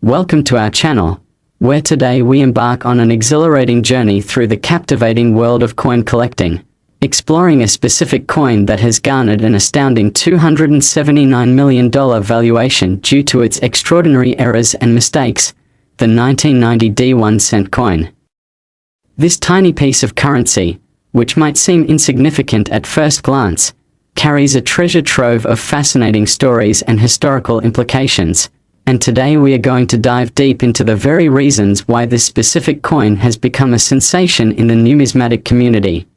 Welcome to our channel, where today we embark on an exhilarating journey through the captivating world of coin collecting, exploring a specific coin that has garnered an astounding $279 million valuation due to its extraordinary errors and mistakes, the 1990 D1 coin. This tiny piece of currency, which might seem insignificant at first glance, carries a treasure trove of fascinating stories and historical implications, and today we are going to dive deep into the very reasons why this specific coin has become a sensation in the numismatic community.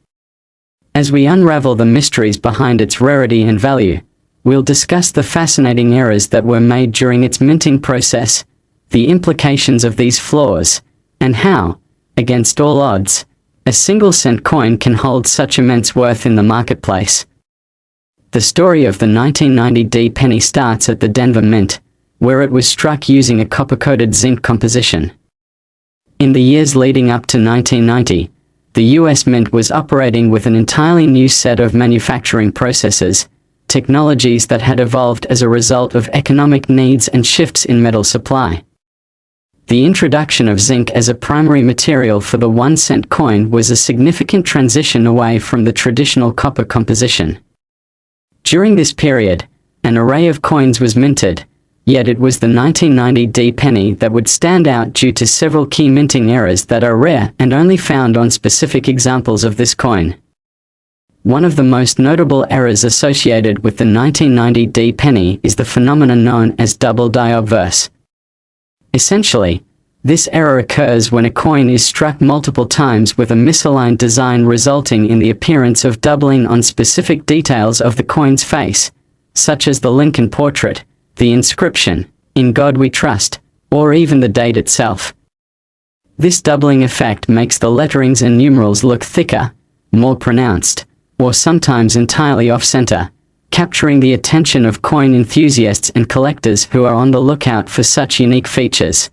As we unravel the mysteries behind its rarity and value, we'll discuss the fascinating errors that were made during its minting process, the implications of these flaws, and how, against all odds, a single-cent coin can hold such immense worth in the marketplace. The story of the 1990 D penny starts at the Denver Mint, where it was struck using a copper-coated zinc composition. In the years leading up to 1990, the US Mint was operating with an entirely new set of manufacturing processes, technologies that had evolved as a result of economic needs and shifts in metal supply. The introduction of zinc as a primary material for the 1-cent coin was a significant transition away from the traditional copper composition. During this period, an array of coins was minted, yet it was the 1990 D penny that would stand out due to several key minting errors that are rare and only found on specific examples of this coin. One of the most notable errors associated with the 1990 D penny is the phenomenon known as double die obverse. Essentially, this error occurs when a coin is struck multiple times with a misaligned design, resulting in the appearance of doubling on specific details of the coin's face, such as the Lincoln portrait, the inscription, "In God We Trust," or even the date itself. This doubling effect makes the letterings and numerals look thicker, more pronounced, or sometimes entirely off-center, capturing the attention of coin enthusiasts and collectors who are on the lookout for such unique features.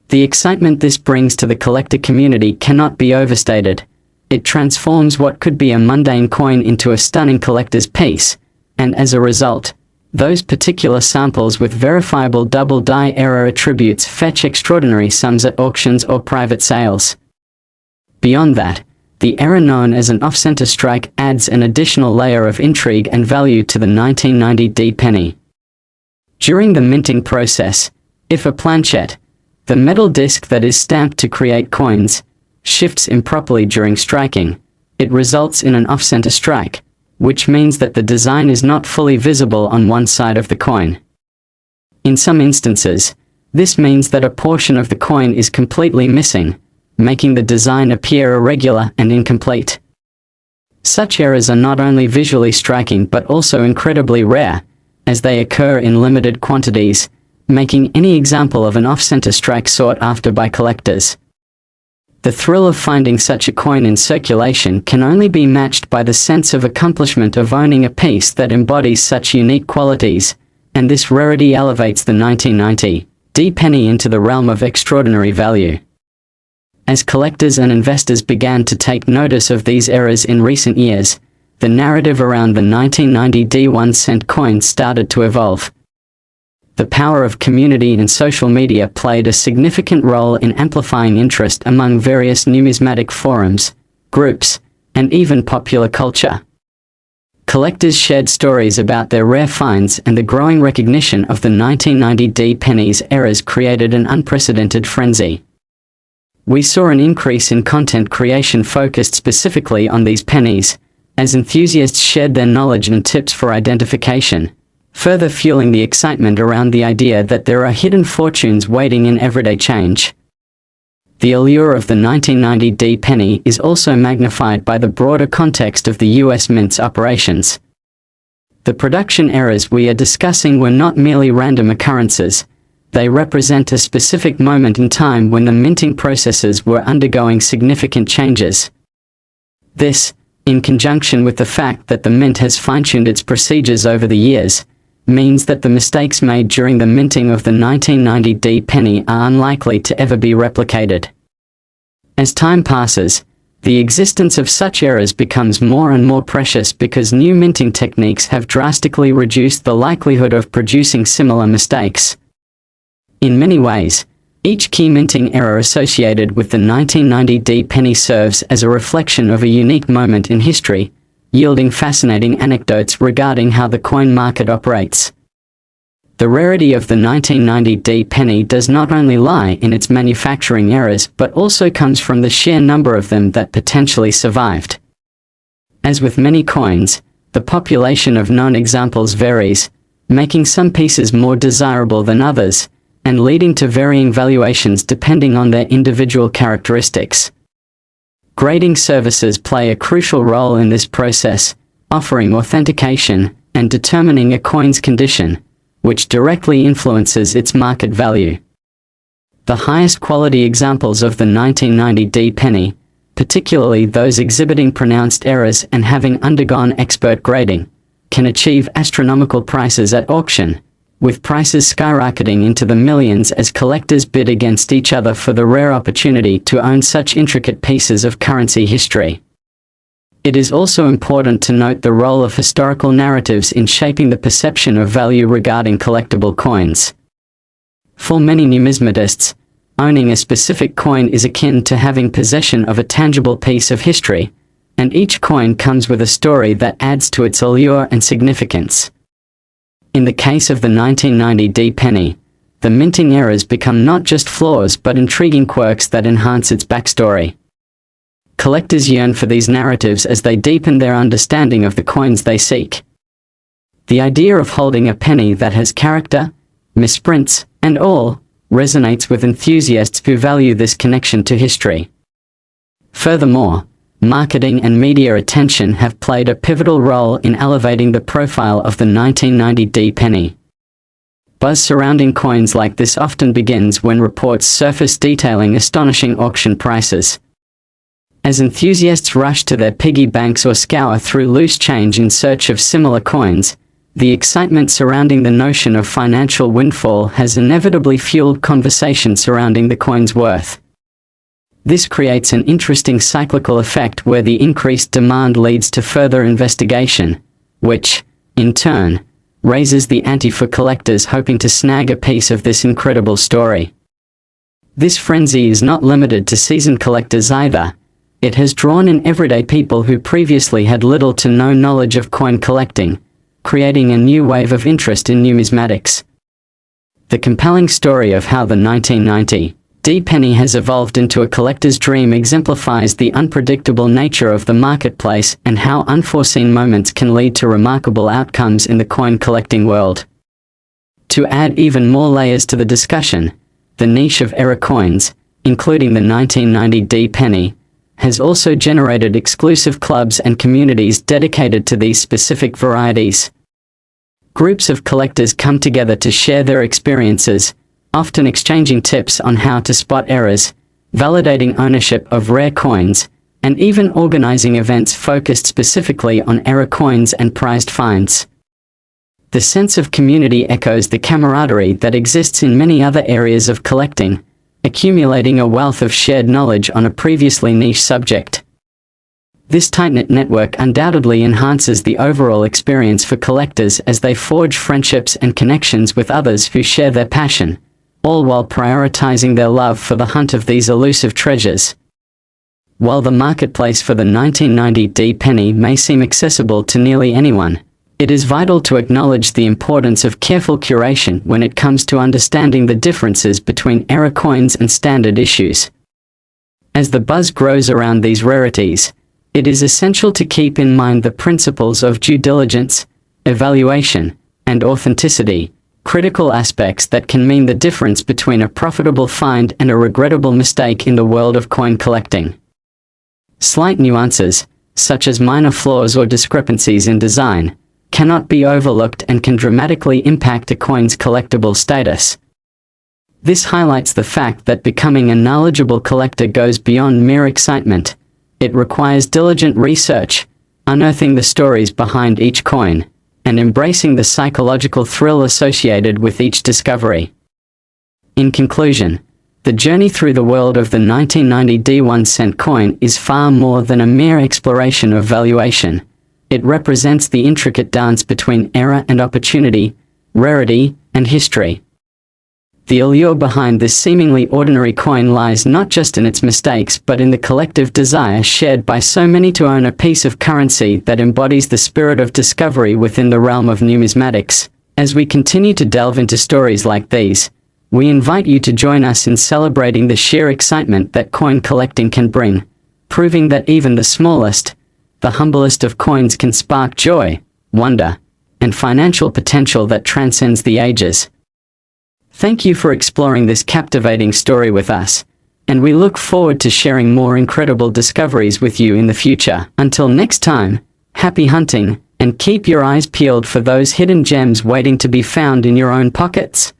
The excitement this brings to the collector community cannot be overstated. It transforms what could be a mundane coin into a stunning collector's piece, and as a result, those particular samples with verifiable double die error attributes fetch extraordinary sums at auctions or private sales. Beyond that, the error known as an off-center strike adds an additional layer of intrigue and value to the 1990 D penny. During the minting process, if a planchette, the metal disc that is stamped to create coins, shifts improperly during striking, it results in an off-center strike, which means that the design is not fully visible on one side of the coin. In some instances, this means that a portion of the coin is completely missing, making the design appear irregular and incomplete. Such errors are not only visually striking but also incredibly rare, as they occur in limited quantities, making any example of an off-center strike sought after by collectors. The thrill of finding such a coin in circulation can only be matched by the sense of accomplishment of owning a piece that embodies such unique qualities, and this rarity elevates the 1990 D penny into the realm of extraordinary value. As collectors and investors began to take notice of these errors in recent years, the narrative around the 1990 D1 coin started to evolve. The power of community and social media played a significant role in amplifying interest among various numismatic forums, groups, and even popular culture. Collectors shared stories about their rare finds, and the growing recognition of the 1990 D penny's errors created an unprecedented frenzy. We saw an increase in content creation focused specifically on these pennies, as enthusiasts shared their knowledge and tips for identification, further fueling the excitement around the idea that there are hidden fortunes waiting in everyday change. The allure of the 1990 D penny is also magnified by the broader context of the US Mint's operations. The production errors we are discussing were not merely random occurrences. They represent a specific moment in time when the minting processes were undergoing significant changes. This, in conjunction with the fact that the Mint has fine-tuned its procedures over the years, means that the mistakes made during the minting of the 1990 D penny are unlikely to ever be replicated. As time passes, the existence of such errors becomes more and more precious because new minting techniques have drastically reduced the likelihood of producing similar mistakes. In many ways, each key minting error associated with the 1990 penny serves as a reflection of a unique moment in history, yielding fascinating anecdotes regarding how the coin market operates. The rarity of the 1990 penny does not only lie in its manufacturing errors but also comes from the sheer number of them that potentially survived. As with many coins, the population of known examples varies, making some pieces more desirable than others, and leading to varying valuations depending on their individual characteristics. Grading services play a crucial role in this process, offering authentication and determining a coin's condition, which directly influences its market value. The highest quality examples of the 1990 penny, particularly those exhibiting pronounced errors and having undergone expert grading, can achieve astronomical prices at auction, with prices skyrocketing into the millions as collectors bid against each other for the rare opportunity to own such intricate pieces of currency history. It is also important to note the role of historical narratives in shaping the perception of value regarding collectible coins. For many numismatists, owning a specific coin is akin to having possession of a tangible piece of history, and each coin comes with a story that adds to its allure and significance. In the case of the 1990 penny, the minting errors become not just flaws but intriguing quirks that enhance its backstory. Collectors yearn for these narratives as they deepen their understanding of the coins they seek. The idea of holding a penny that has character, misprints, and all, resonates with enthusiasts who value this connection to history. Furthermore, marketing and media attention have played a pivotal role in elevating the profile of the 1990 penny. Buzz surrounding coins like this often begins when reports surface detailing astonishing auction prices. As enthusiasts rush to their piggy banks or scour through loose change in search of similar coins, the excitement surrounding the notion of financial windfall has inevitably fueled conversation surrounding the coin's worth. This creates an interesting cyclical effect where the increased demand leads to further investigation, which, in turn, raises the ante for collectors hoping to snag a piece of this incredible story. This frenzy is not limited to seasoned collectors either. It has drawn in everyday people who previously had little to no knowledge of coin collecting, creating a new wave of interest in numismatics. The compelling story of how the 1990 penny has evolved into a collector's dream exemplifies the unpredictable nature of the marketplace and how unforeseen moments can lead to remarkable outcomes in the coin collecting world. To add even more layers to the discussion, the niche of error coins, including the 1990 penny, has also generated exclusive clubs and communities dedicated to these specific varieties. Groups of collectors come together to share their experiences, often exchanging tips on how to spot errors, validating ownership of rare coins, and even organizing events focused specifically on error coins and prized finds. The sense of community echoes the camaraderie that exists in many other areas of collecting, accumulating a wealth of shared knowledge on a previously niche subject. This tight-knit network undoubtedly enhances the overall experience for collectors as they forge friendships and connections with others who share their passion, all while prioritizing their love for the hunt of these elusive treasures. While the marketplace for the 1990 penny may seem accessible to nearly anyone, it is vital to acknowledge the importance of careful curation when it comes to understanding the differences between error coins and standard issues. As the buzz grows around these rarities, it is essential to keep in mind the principles of due diligence, evaluation, and authenticity, critical aspects that can mean the difference between a profitable find and a regrettable mistake in the world of coin collecting. Slight nuances, such as minor flaws or discrepancies in design, cannot be overlooked and can dramatically impact a coin's collectible status. This highlights the fact that becoming a knowledgeable collector goes beyond mere excitement. It requires diligent research, unearthing the stories behind each coin, and embracing the psychological thrill associated with each discovery. In conclusion, the journey through the world of the 1990 1-cent coin is far more than a mere exploration of valuation. It represents the intricate dance between error and opportunity, rarity and history. The allure behind this seemingly ordinary coin lies not just in its mistakes but in the collective desire shared by so many to own a piece of currency that embodies the spirit of discovery within the realm of numismatics. As we continue to delve into stories like these, we invite you to join us in celebrating the sheer excitement that coin collecting can bring, proving that even the smallest, the humblest of coins can spark joy, wonder, and financial potential that transcends the ages. Thank you for exploring this captivating story with us, and we look forward to sharing more incredible discoveries with you in the future. Until next time, happy hunting, and keep your eyes peeled for those hidden gems waiting to be found in your own pockets.